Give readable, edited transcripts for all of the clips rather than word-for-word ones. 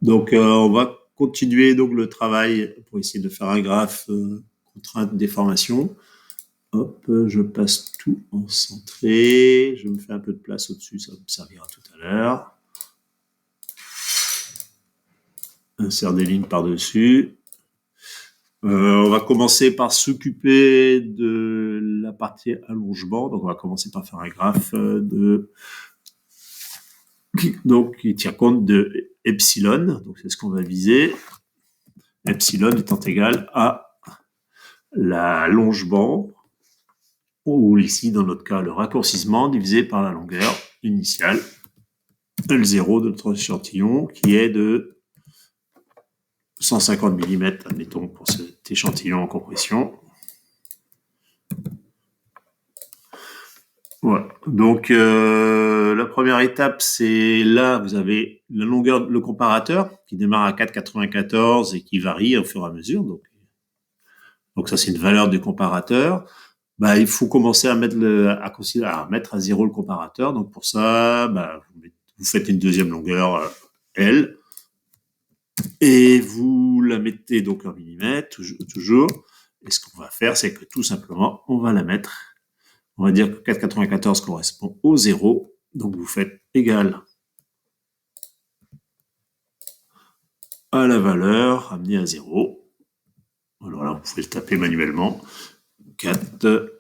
Donc, on va continuer donc le travail pour essayer de faire un graphe contrainte déformation. Hop, je passe tout en centré. Je me fais un peu de place au-dessus, ça me servira tout à l'heure. Insère des lignes par-dessus. On va commencer par s'occuper de la partie allongement. Donc, on va commencer par faire un graphe qui tient compte de epsilon. Donc, c'est ce qu'on va viser. Epsilon étant égal à l'allongement, ou ici, dans notre cas, le raccourcissement divisé par la longueur initiale, L0 de notre échantillon, qui est de 150 mm, admettons, pour cet échantillon en compression. Voilà. Donc, la première étape, c'est là, vous avez la longueur, le comparateur, qui démarre à 4,94 et qui varie au fur et à mesure. Donc ça, c'est une valeur du comparateur. Bah, il faut commencer à mettre à mettre à zéro le comparateur. Donc pour ça, bah, vous faites une deuxième longueur L et vous la mettez donc en millimètres toujours. Et ce qu'on va faire, c'est que tout simplement, on va la mettre. On va dire que 4,94 correspond au 0. Donc vous faites égal à la valeur amenée à 0. Alors là, vous pouvez le taper manuellement. 4,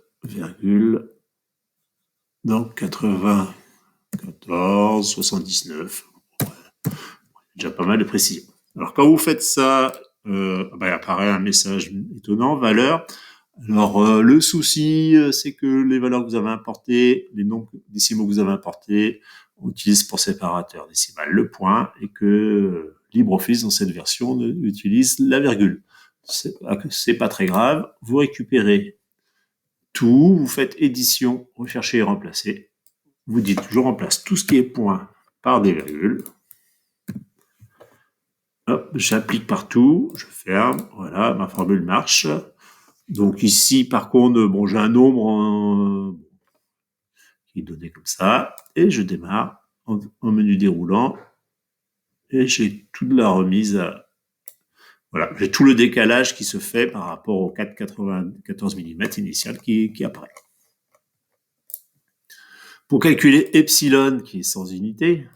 donc 94, 79. Déjà pas mal de précision. Alors quand vous faites ça, apparaît un message étonnant, valeur. Alors le souci, c'est que les valeurs que vous avez importées, les nombres décimaux que vous avez importés, on utilise pour séparateur décimal le point, et que LibreOffice dans cette version utilise la virgule. C'est pas très grave. Vous récupérez tout, vous faites édition, rechercher et remplacer. Vous dites je remplace tout ce qui est point par des virgules. Hop, j'applique partout, je ferme, voilà, ma formule marche. Donc ici, par contre, bon, j'ai un nombre qui est donné comme ça, et je démarre en menu déroulant, et j'ai toute la remise voilà, j'ai tout le décalage qui se fait par rapport au 4,94 mm initial qui apparaît. Pour calculer epsilon, qui est sans unité,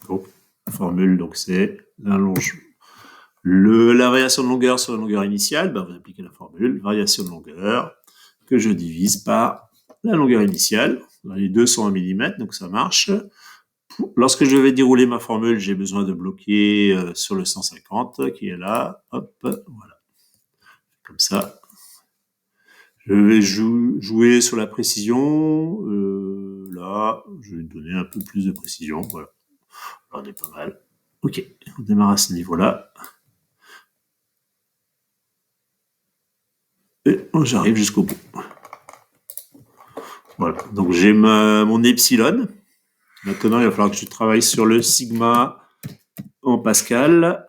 donc, la formule, donc, c'est l'allongement. La variation de longueur sur la longueur initiale, vous appliquez la formule, variation de longueur, que je divise par la longueur initiale. Les deux sont en millimètres, donc ça marche. Lorsque je vais dérouler ma formule, j'ai besoin de bloquer sur le 150 qui est là. Hop, voilà. Comme ça. Je vais jouer sur la précision. Là, je vais donner un peu plus de précision. Voilà. On est pas mal. Ok, on démarre à ce niveau-là. Et j'arrive jusqu'au bout. Voilà, donc j'ai mon epsilon. Maintenant, il va falloir que je travaille sur le sigma en Pascal.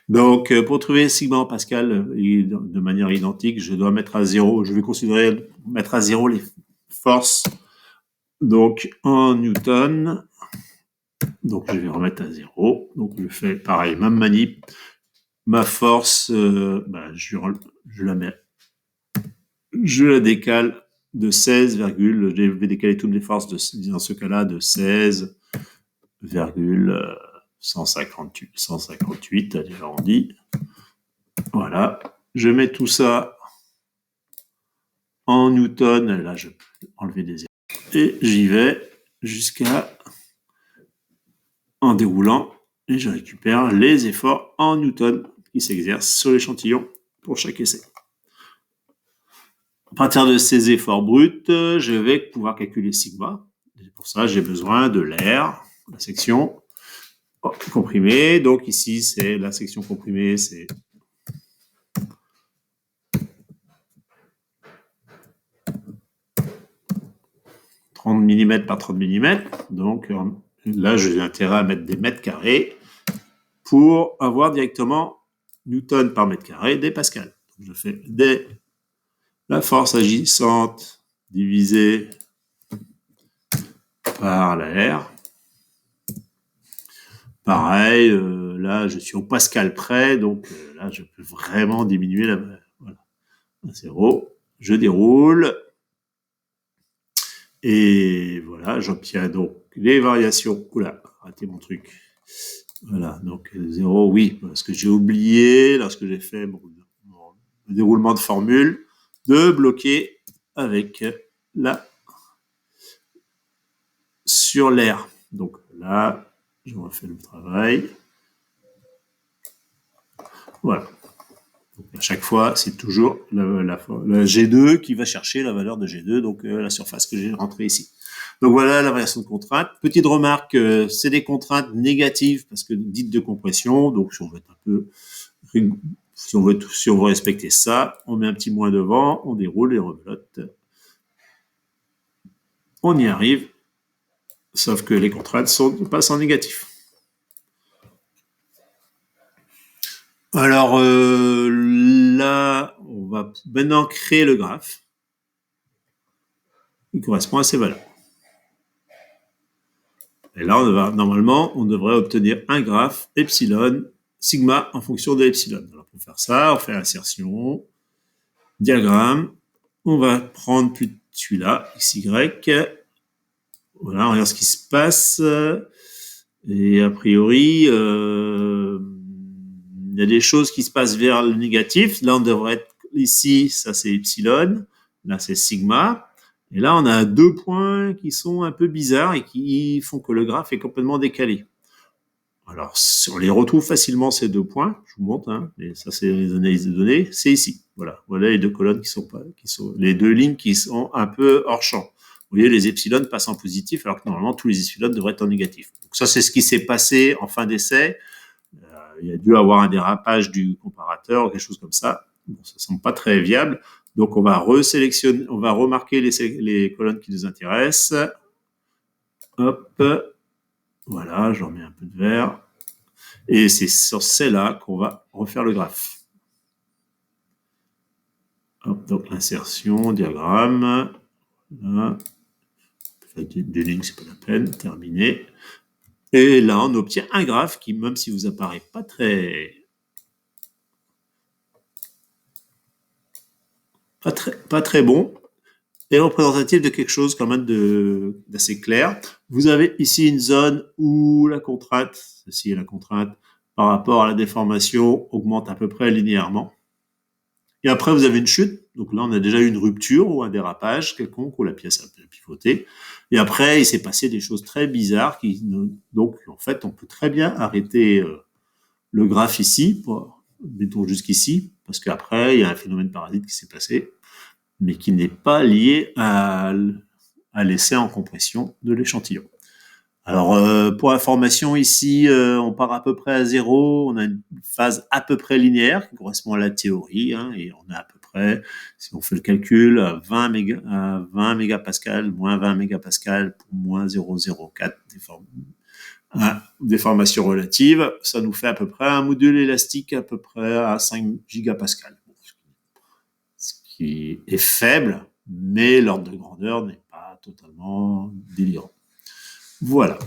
Donc, pour trouver sigma en Pascal de manière identique, je dois mettre à zéro. Je vais considérer mettre à zéro les forces. Donc, en Newton. Donc, je vais remettre à zéro. Donc, je fais pareil, même manip. Ma force, je la mets. Je la décale de 16, je vais décaler toutes les forces dans ce cas-là de 16,158, allez, j'arrondis. Voilà. Je mets tout ça en Newton. Là, je peux enlever des zéros. Et j'y vais jusqu'à en déroulant. Et je récupère les efforts en Newton qui s'exercent sur l'échantillon pour chaque essai. À partir de ces efforts bruts, je vais pouvoir calculer sigma. Et pour ça, j'ai besoin de l'air, la section comprimée. Donc ici, c'est la section comprimée, c'est 30 mm par 30 mm. Donc là, j'ai intérêt à mettre des mètres carrés pour avoir directement Newton par mètre carré des pascal. Donc, je fais la force agissante divisé par l'air. Pareil, là, je suis au Pascal près, donc là, je peux vraiment diminuer la valeur. Voilà. 0, je déroule. Et voilà, j'obtiens donc les variations. Oula, raté mon truc. Voilà, donc 0, oui, parce que j'ai oublié, lorsque j'ai fait mon déroulement de formule, de bloquer avec la sur l'air. Donc là, je refais le travail. Voilà. Donc à chaque fois, c'est toujours la G2 qui va chercher la valeur de G2, donc la surface que j'ai rentrée ici. Donc voilà la variation de contrainte. Petite remarque, c'est des contraintes négatives parce que dites de compression. Donc si on veut être un peu, si on veut respecter ça, on met un petit moins devant, on déroule et rebelote. On y arrive, sauf que les contraintes passent en négatif. Alors là, on va maintenant créer le graphe qui correspond à ces valeurs. Et là, normalement, on devrait obtenir un graphe epsilon, sigma en fonction de epsilon. Alors pour faire ça, on fait insertion, diagramme, on va prendre celui-là, xy, voilà, on regarde ce qui se passe, et a priori, il y a des choses qui se passent vers le négatif. Là, on devrait être ici, ça c'est epsilon, là c'est sigma, et là on a deux points qui sont un peu bizarres et qui font que le graphe est complètement décalé. Alors, on les retrouve facilement ces deux points, je vous montre, hein, et ça c'est les analyses de données, c'est ici. Voilà les deux colonnes les deux lignes qui sont un peu hors champ. Vous voyez, les epsilon passent en positif, alors que normalement tous les epsilon devraient être en négatif. Donc ça, c'est ce qui s'est passé en fin d'essai. Il y a dû avoir un dérapage du comparateur, quelque chose comme ça. Bon, ça semble pas très viable. Donc on va resélectionner, on va remarquer les colonnes qui nous intéressent. Hop, voilà, j'en mets un peu de vert. Et c'est sur celle-là qu'on va refaire le graphe. Hop, donc l'insertion, diagramme. Voilà. Des lignes, c'est pas la peine. Terminé. Et là, on obtient un graphe qui, même si vous apparaît pas très bon, est représentatif de quelque chose quand même d'assez clair. Vous avez ici une zone où la contrainte, ceci est la contrainte, par rapport à la déformation, augmente à peu près linéairement. Et après, vous avez une chute. Donc là, on a déjà eu une rupture ou un dérapage quelconque où la pièce a pivoté. Et après, il s'est passé des choses très bizarres. Donc, en fait, on peut très bien arrêter le graphe ici, mettons jusqu'ici, parce qu'après, il y a un phénomène parasite qui s'est passé, mais qui n'est pas lié à l'essai en compression de l'échantillon. Alors, pour information, ici, on part à peu près à 0. On a une phase à peu près linéaire qui correspond à la théorie, hein, et on a à peu près, si on fait le calcul, à 20 mégapascal, moins 20 mégapascal pour moins 0,04 déformation relative. Ça nous fait à peu près un module élastique à peu près à 5 gigapascal. Ce qui est faible, mais l'ordre de grandeur n'est pas totalement délirant. Voilà.